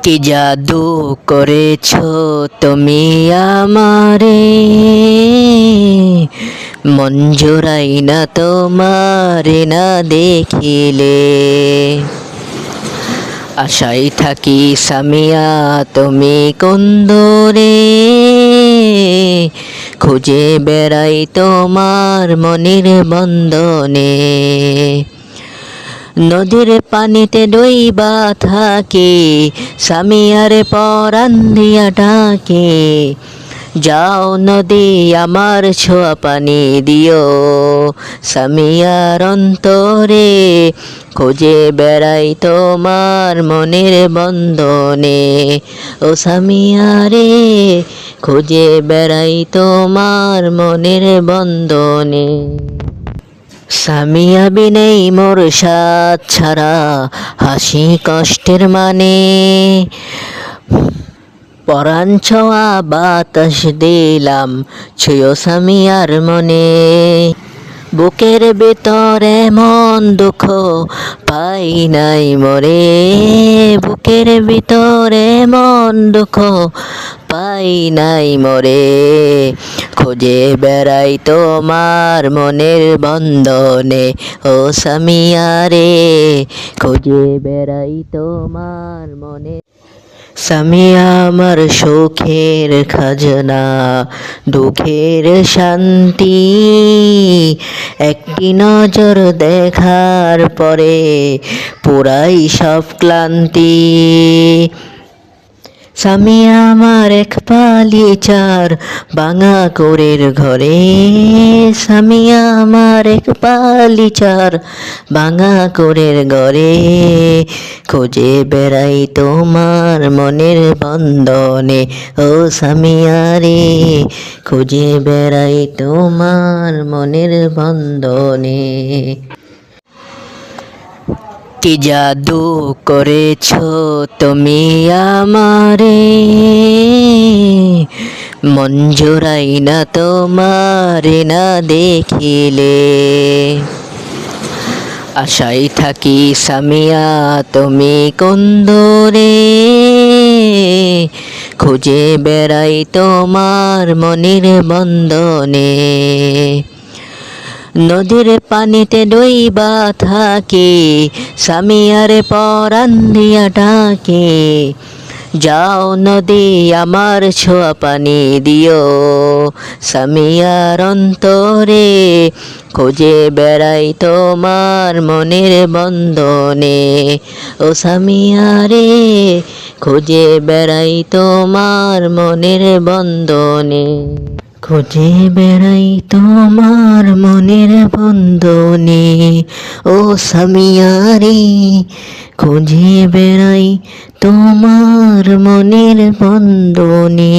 কি জাদু করেছো তুমি আমারে, মন জুড়াই না তোমারে না দেখিলে। আশায় থাকি সামিয়া তুমি কোন দূরে, খুঁজে বেড়াই তোমার মনের বন্ধনে। নদীর পানিতে ডুইবা থাকি, সামিয়ার পরান দিয়া ডাকে। যাও নদী আমার ছোঁয়া পানি দিও, সামিয়ার অন্তরে খুঁজে বেড়াই তোমার মনের বন্ধনে। ও সামিয়ারে খুঁজে বেড়াই তোমার মনের বন্ধনে। সামিয়া বিনেই মোর সাথ ছাড়া হাসি কষ্টের মানে, পরাণ ছোঁয়া বাতাস দিলাম ছুঁয়ো সামিয়ার মনে। বুকের ভিতরে মন দুঃখ পাই নাই মরে, বুকের ভিতরে মন দুঃখ পাই নাই মরে। খুঁজে বেড়াই তোমার মনের বন্ধনে, ও সামিয়ারে খুঁজে বেড়াই তোমার মনে। সামিয়া আমার সুখের খাজনা দুঃখের শান্তি, একটি নজর দেখার পরে পুরাই সব ক্লান্তি। সামিয়া আমার এক পালি চার ভাঙা কোরের ঘরে, সামিয়া আমার এক পালি চার ভাঙা কোরের ঘরে। খুঁজে বেড়াই তোমার মনের বন্ধনে, ও সামিয়ারে খুঁজে বেড়াই তোমার মনের বন্ধনে। কি জাদু করেছো তুমি আমারে, মন জুড়াই না তোমারে না দেখিলে। আশায় থাকি সামিয়া তুমি কোন দূরে, খুঁজে বেড়াই তোমার মনের বন্ধনে। নদীর পানিতে ডুইবা থাকি, সামিয়ার পরান দিয়া ডাকে। যাও নদী আমার ছোঁয়া পানি দিও, সামিয়ার অন্তরে খুঁজে বেড়াই তোমার মনের বন্ধনে। ও সামিয়ারে খুঁজে বেড়াই তোমার মনের বন্ধনে। খুঁজে বেড়াই তোমার মনের বন্ধনে, ও সামিয়ারে খুঁজে বেড়াই তোমার মনের বন্ধনে।